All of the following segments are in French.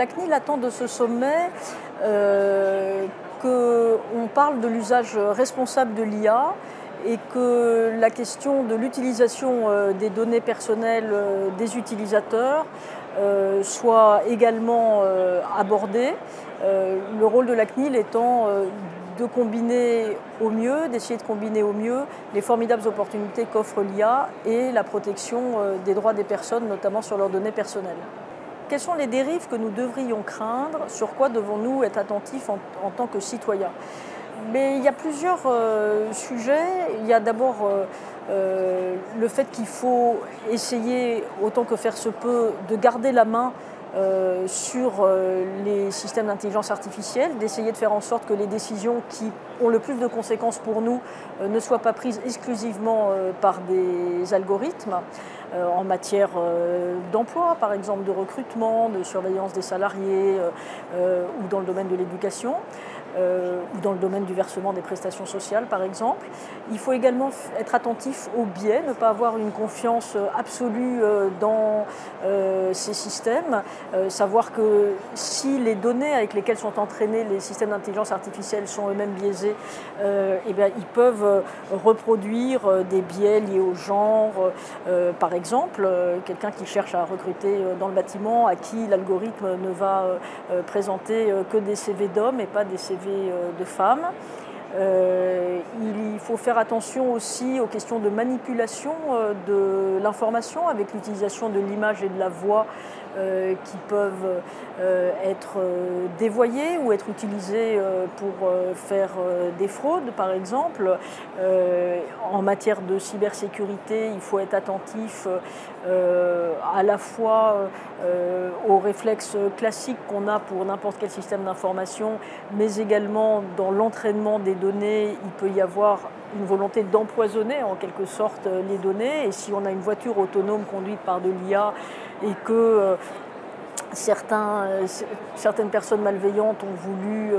La CNIL attend de ce sommet qu'on parle de l'usage responsable de l'IA et que la question de l'utilisation des données personnelles des utilisateurs soit également abordée. Le rôle de la CNIL étant de combiner au mieux, d'essayer de combiner au mieux les formidables opportunités qu'offre l'IA et la protection des droits des personnes, notamment sur leurs données personnelles. Quelles sont les dérives que nous devrions craindre? Sur quoi devons-nous être attentifs en tant que citoyens? Mais il y a plusieurs sujets. Il y a d'abord le fait qu'il faut essayer, autant que faire se peut, de garder la main sur les systèmes d'intelligence artificielle, d'essayer de faire en sorte que les décisions qui ont le plus de conséquences pour nous ne soient pas prises exclusivement par des algorithmes en matière d'emploi, par exemple de recrutement, de surveillance des salariés ou dans le domaine de l'éducation. Ou dans le domaine du versement des prestations sociales, par exemple. Il faut également être attentif aux biais, ne pas avoir une confiance absolue dans ces systèmes, savoir que si les données avec lesquelles sont entraînés les systèmes d'intelligence artificielle sont eux-mêmes biaisés, eh bien, ils peuvent reproduire des biais liés au genre. Par exemple, quelqu'un qui cherche à recruter dans le bâtiment, à qui l'algorithme ne va présenter que des CV d'hommes et pas des CV de femmes. Il faut faire attention aussi aux questions de manipulation de l'information avec l'utilisation de l'image et de la voix qui peuvent être dévoyées ou être utilisées pour faire des fraudes, par exemple. En matière de cybersécurité, il faut être attentif à la fois aux réflexes classiques qu'on a pour n'importe quel système d'information, mais également dans l'entraînement des données, il peut y avoir une volonté d'empoisonner en quelque sorte les données. Et si on a une voiture autonome conduite par de l'IA et que certaines personnes malveillantes ont voulu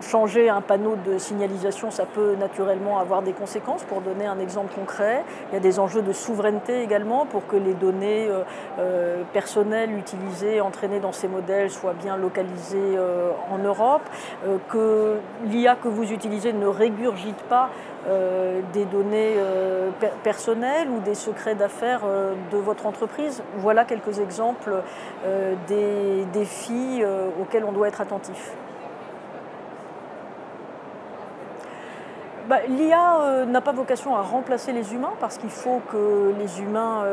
changer un panneau de signalisation, ça peut naturellement avoir des conséquences. Pour donner un exemple concret, il y a des enjeux de souveraineté également pour que les données personnelles utilisées, entraînées dans ces modèles soient bien localisées en Europe, que l'IA que vous utilisez ne régurgite pas des données personnelles ou des secrets d'affaires de votre entreprise. Voilà quelques exemples des défis auxquels on doit être attentif. L'IA n'a pas vocation à remplacer les humains parce qu'il faut que les humains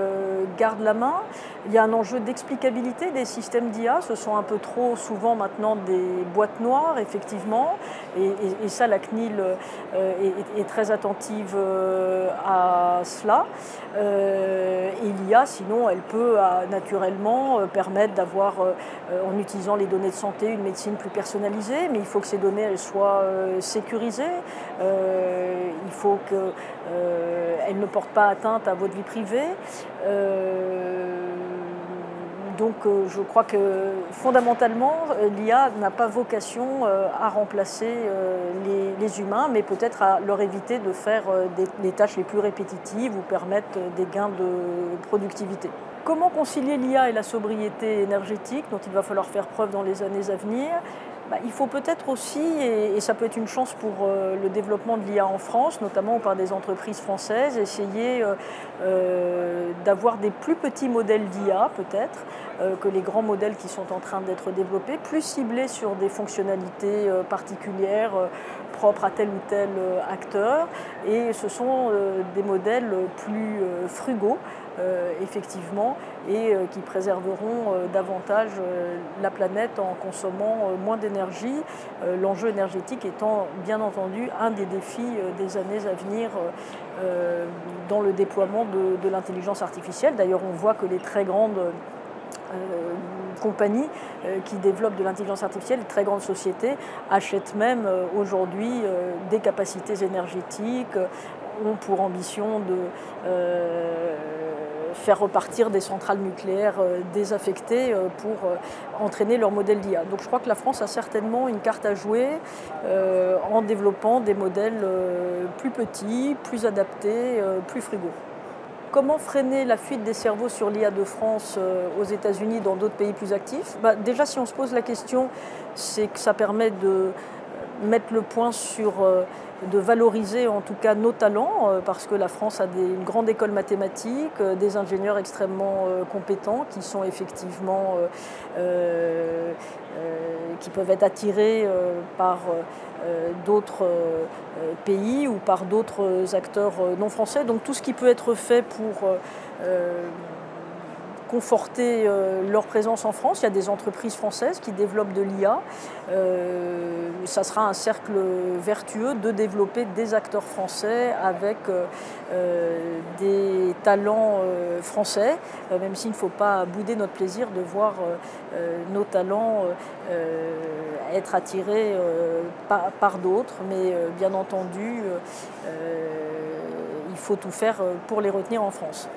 gardent la main. Il y a un enjeu d'explicabilité des systèmes d'IA. Ce sont un peu trop souvent maintenant des boîtes noires, effectivement. Et ça, la CNIL est très attentive à cela. Et l'IA, sinon, elle peut naturellement permettre d'avoir, en utilisant les données de santé, une médecine plus personnalisée. Mais il faut que ces données elles soient sécurisées. Il faut qu'elle ne porte pas atteinte à votre vie privée. Donc je crois que fondamentalement, l'IA n'a pas vocation à remplacer les humains, mais peut-être à leur éviter de faire les tâches les plus répétitives ou permettre des gains de productivité. Comment concilier l'IA et la sobriété énergétique dont il va falloir faire preuve dans les années à venir? Il faut peut-être aussi, et ça peut être une chance pour le développement de l'IA en France, notamment par des entreprises françaises, essayer d'avoir des plus petits modèles d'IA peut-être que les grands modèles qui sont en train d'être développés, plus ciblés sur des fonctionnalités particulières propres à tel ou tel acteur. Et ce sont des modèles plus frugaux, effectivement, et qui préserveront davantage la planète en consommant moins d'énergie. L'enjeu énergétique étant bien entendu un des défis des années à venir dans le déploiement de l'intelligence artificielle. D'ailleurs, on voit que les très grandes compagnies qui développent de l'intelligence artificielle, les très grandes sociétés, achètent même aujourd'hui des capacités énergétiques, ont pour ambition de faire repartir des centrales nucléaires désaffectées pour entraîner leur modèle d'IA. Donc je crois que la France a certainement une carte à jouer en développant des modèles plus petits, plus adaptés, plus frugaux. Comment freiner la fuite des cerveaux sur l'IA de France aux États-Unis, dans d'autres pays plus actifs? Déjà, si on se pose la question, c'est que ça permet de mettre le point sur, de valoriser en tout cas nos talents, parce que la France a une grande école mathématique, des ingénieurs extrêmement compétents qui sont effectivement, qui peuvent être attirés par d'autres pays ou par d'autres acteurs non français. Donc tout ce qui peut être fait pour conforter leur présence en France. Il y a des entreprises françaises qui développent de l'IA. Ça sera un cercle vertueux de développer des acteurs français avec des talents français, même s'il ne faut pas bouder notre plaisir de voir nos talents être attirés par d'autres. Mais bien entendu, il faut tout faire pour les retenir en France.